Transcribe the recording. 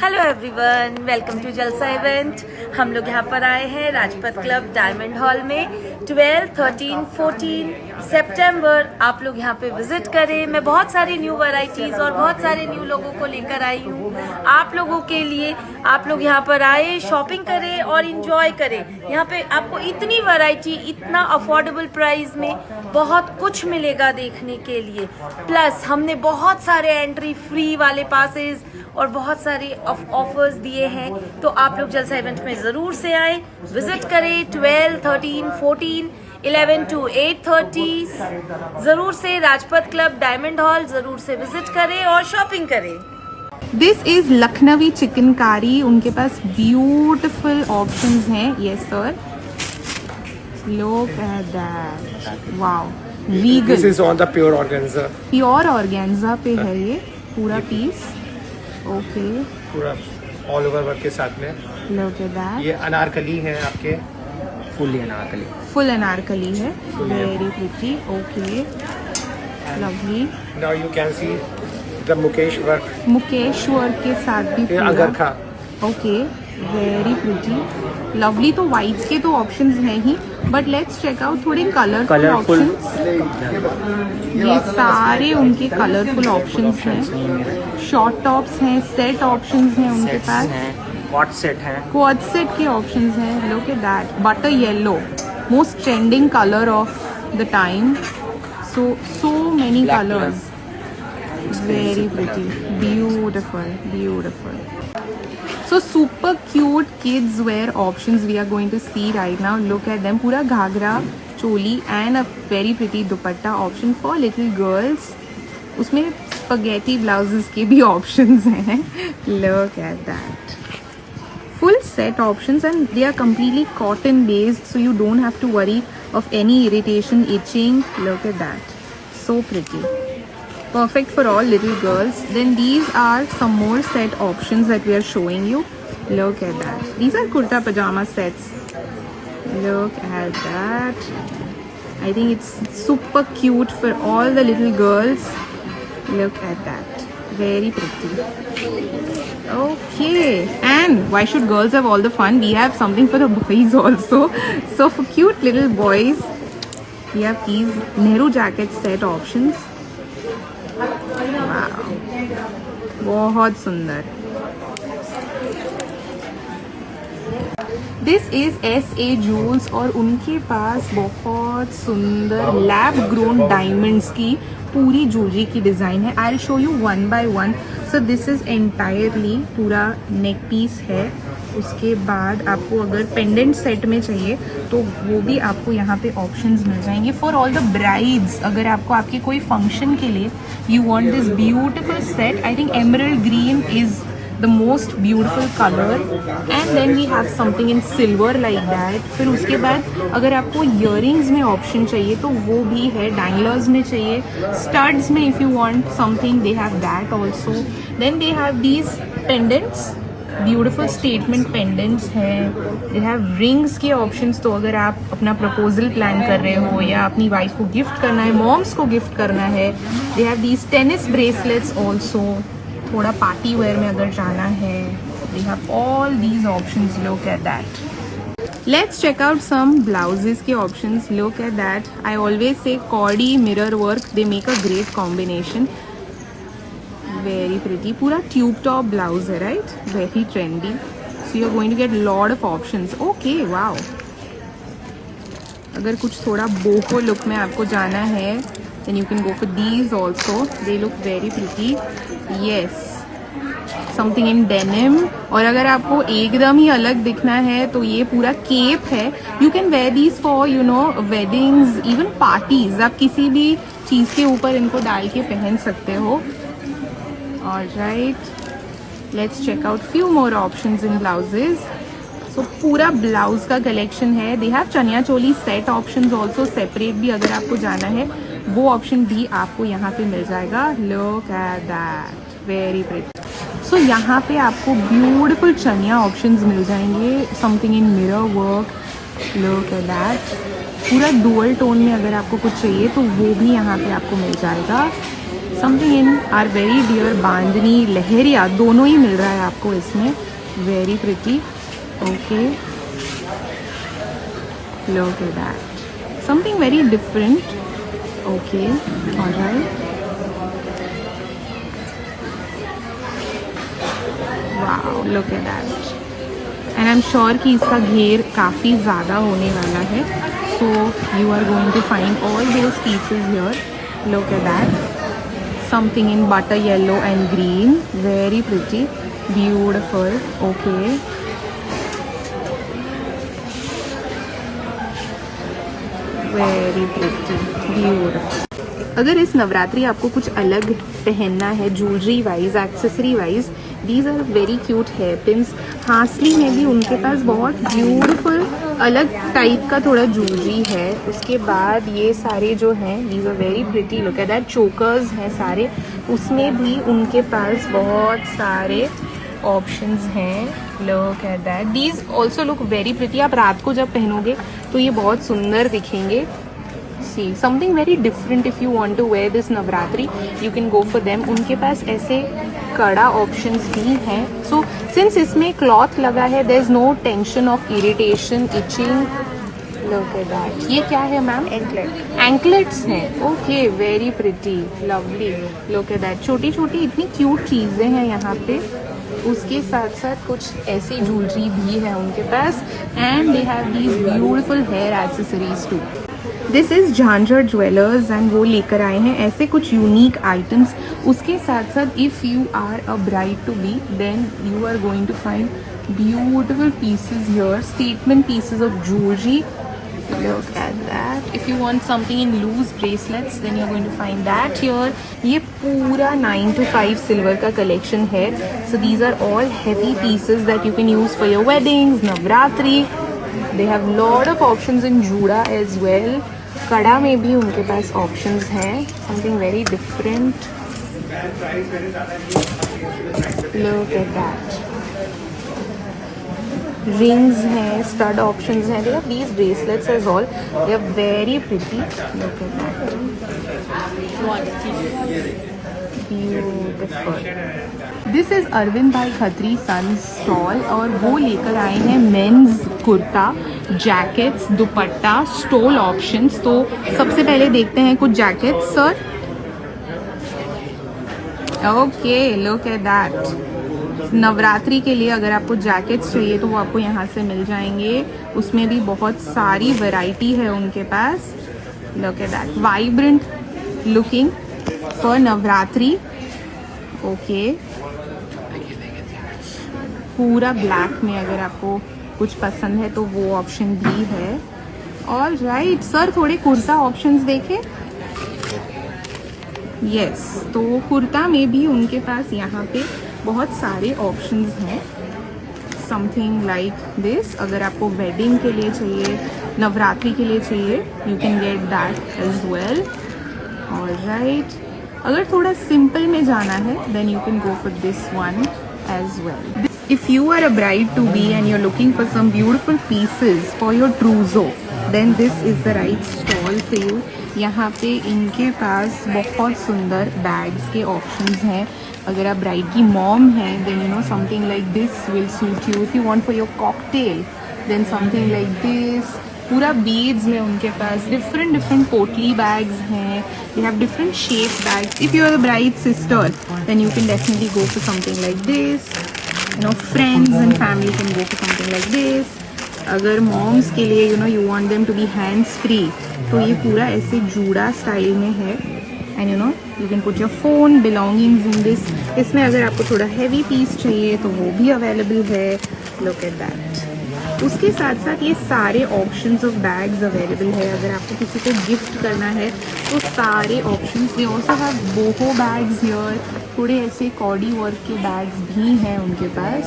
Hello everyone, welcome to जलसा event. हम लोग यहाँ पर आए हैं राजपथ क्लब डायमंड हॉल में 12, 13, 14 सितंबर। आप लोग यहाँ पे विजिट करें। मैं बहुत सारी न्यू वैरायटीज और बहुत सारे न्यू लोगों को लेकर आई हूँ आप लोगों के लिए। आप लोग यहाँ पर आए, शॉपिंग करें और इंजॉय करें। यहाँ पे आपको इतनी वैरायटी, इतना अफोर्डेबल प्राइस में बहुत कुछ मिलेगा देखने के लिए। प्लस हमने बहुत सारे एंट्री फ्री वाले पासेस और बहुत सारे ऑफर्स दिए हैं, तो आप लोग जलसा इवेंट में ज़रूर से आए, विजिट करें। 12, 13, 14, 11 to 8:30 ज़रूर से राजपथ क्लब डायमंड हॉल ज़रूर से विजिट करें और शॉपिंग करें। This is Lucknowi chikankari. उनके पास ब्यूटिफुल ऑप्शंस हैं। Yes sir, look at that, wow, vegan. This is on the pure organza. Pure organza पे है ये पूरा पीस। ओके, पूरा ऑल ओवर वर्क के साथ में। लुक एट दैट, ये अनारकली है आपके, फुल अनारकली। फुल अनारकली है, very pretty. Okay, lovely. Now you can see the mukaish work, mukaish work के साथ भी पूरा। Angrakha. Okay, very pretty, lovely. तो वाइट्स के तो ऑप्शंस हैं ही, बट लेट्स चेक आउट थोड़े कलरफुल ऑप्शंस। ये सारे उनके कलरफुल ऑप्शंस हैं। शॉर्ट टॉप्स हैं, सेट ऑप्शंस हैं उनके पास, क्वाड सेट है, क्वाड सेट के ऑप्शंस हैं। Look at that, butter yellow, most trending colour of the time. So many colours, very pretty, beautiful. So super cute kids wear options we are going to see right now. Look at them, pura ghagra, choli and a very pretty dupatta option for little girls. उसमें spaghetti blouses के भी options हैं. Look at that. Full set options and they are completely cotton based, so you don't have to worry of any irritation, itching. Look at that, so pretty. Perfect for all little girls. Then these are some more set options that we are showing you. Look at that. These are kurta pajama sets. Look at that. I think it's super cute for all the little girls. Look at that. Very pretty. Okay. And why should girls have all the fun? We have something for the boys also. So for cute little boys, we have these Nehru jacket set options. बहुत सुंदर। This is SA joules और उनके पास बहुत सुंदर lab grown diamonds की पूरी jewellery की design है। I will show you one by one. So this is entirely पूरा नेक पीस है। उसके बाद आपको अगर पेंडेंट सेट में चाहिए तो वो भी आपको यहाँ पे ऑप्शंस मिल जाएंगे फॉर ऑल द ब्राइड्स। अगर आपको आपके कोई फंक्शन के लिए you want this beautiful set, I think emerald green is the most beautiful colour and then we have something in silver like that. फिर उसके बाद अगर आपको इयररिंग्स में ऑप्शन चाहिए तो वो भी है। डैंगलर्स में चाहिए, स्टड्स में if you want something they have that also. Then they have these pendants, beautiful statement pendants हैं। दे हैव रिंग्स के ऑप्शंस, तो अगर आप अपना प्रपोजल प्लान कर रहे हो या अपनी वाइफ को गिफ्ट करना है, मॉम्स को गिफ्ट करना है। They have these tennis bracelets also, थोड़ा पार्टी वेयर में अगर जाना है। They have all these options. Look at that. Let's check out some blouses के options. Look at that. I always say kaudi mirror work, they make a great combination. Very pretty, पूरा tube top blouse है, right? Very trendy. So you are going to get lot of options. Okay, wow. अगर कुछ थोड़ा boho look में आपको जाना है then you can go for these also. They look very pretty. Yes, something in denim. और अगर आपको एकदम ही अलग दिखना है तो ये पूरा केप है। You can wear these for weddings, even parties. आप किसी भी चीज़ के ऊपर इनको डाल के पहन सकते हो। Alright, let's check out few more options in blouses. So पूरा ब्लाउज का कलेक्शन है। They have chaniya choli set options also, separate भी अगर आपको जाना है वो ऑप्शन भी आपको यहाँ पे मिल जाएगा। Look at that, very pretty. So यहाँ पे आपको ब्यूटीफुल चनिया ऑप्शंस मिल जाएंगे, something in mirror work. Look at that, पूरा डुअल टोन में अगर आपको कुछ चाहिए तो वो भी यहाँ पे आपको मिल जाएगा। Something in are very dear bandhani lehariya दोनों ही मिल रहा है आपको इसमें. Very pretty. Okay, look at that. Something very different. Okay, alright. Wow, look at that. And I am sure कि इसका घेर काफ़ी ज़्यादा होने वाला है. So you are going to find all those pieces here. Look at that. Something in butter yellow and green. Very pretty, beautiful. Okay, very pretty, beautiful. अगर इस नवरात्रि आपको कुछ अलग पहनना है jewellery wise, accessory wise, these are very cute hair pins. Hasli में भी उनके पास बहुत ब्यूटीफुल अलग टाइप का थोड़ा ज्वेलरी है. उसके बाद ये सारे जो हैं these are very pretty. Look at that. Chokers हैं सारे, उसमें भी उनके पास बहुत सारे ऑप्शंस हैं. Look at that. These also look very pretty. आप रात को जब पहनोगे तो ये बहुत सुंदर दिखेंगे. See something very different. if you want to wear this navratri you can go for them. उनके पास ऐसे कड़ा options भी हैं. so since इसमें cloth लगा है there is no tension of irritation, itching. look at that. ये क्या है मैम? anklets हैं. okay, very pretty, lovely. look at that. छोटी छोटी इतनी cute चीज़ें हैं यहाँ पे. उसके साथ साथ कुछ ऐसी ज्वेलरी भी है उनके पास. and they have these beautiful hair accessories too. This is Jhanjhar jewellers and वो लेकर आए हैं ऐसे कुछ यूनिक आइटम्स. उसके साथ साथ if you are a bride to be then you are going to find beautiful pieces here. Statement pieces of jewellery. look at that. if you want something in loose bracelets then you're going to find that here. ये पूरा 9 to 5 silver का collection है. so these are all heavy pieces that you can use for your weddings, navratri. they have lot of options in juda as well. कड़ा में भी उनके पास options हैं. Something very different. Look at that. Rings हैं, stud options हैं. They have these bracelets as all. They are very pretty. Look at that. Beautiful. This is Arvind bhai Khatri son stall और वो लेकर आए हैं men's kurta, jackets, dupatta, stole options. तो सबसे पहले देखते हैं कुछ jackets. Sir, okay, look at that. Navratri के लिए अगर आपको जैकेट्स चाहिए तो वो आपको यहाँ से मिल जाएंगे. उसमें भी बहुत सारी वैरायटी है उनके पास. Look at that. Vibrant looking for Navratri. Okay, पूरा ब्लैक में अगर आपको कुछ पसंद है तो वो ऑप्शन भी है. All right. सर, थोड़े कुर्ता ऑप्शंस देखें. यस, तो कुर्ता में भी उनके पास यहाँ पे बहुत सारे ऑप्शंस हैं. Something like this. अगर आपको वेडिंग के लिए चाहिए, नवरात्रि के लिए चाहिए, you can get that as well. All right. अगर थोड़ा सिंपल में जाना है then you can go for this one as well. If you are a bride to be and you're looking for some beautiful pieces for your trousseau, then this is the right stall for you. यहाँ पे इनके पास बहुत सुंदर bags के options हैं. अगर आप bride की मॉम हैं then you know something like this will suit you. If you want for your cocktail then something like this. पूरा बीड्स में उनके पास डिफरेंट पोटली बैग्स हैं. They have different shape bags. If you are the bride's sister then you can definitely go for something like this. You know, friends and family can go for something like this. अगर moms के लिए you want them to be hands free तो ये पूरा ऐसे जूड़ा style में है. And you can put your phone belongings in this. इसमें अगर आपको थोड़ा हैवी पीस चाहिए तो वो भी अवेलेबल है. Look at that. उसके साथ साथ ये सारे ऑप्शंस ऑफ बैग्स अवेलेबल है. अगर आपको किसी को गिफ्ट करना है तो सारे options. They also have boho bags here. थोड़े ऐसे कॉडी वर्क के बैग्स भी हैं उनके पास.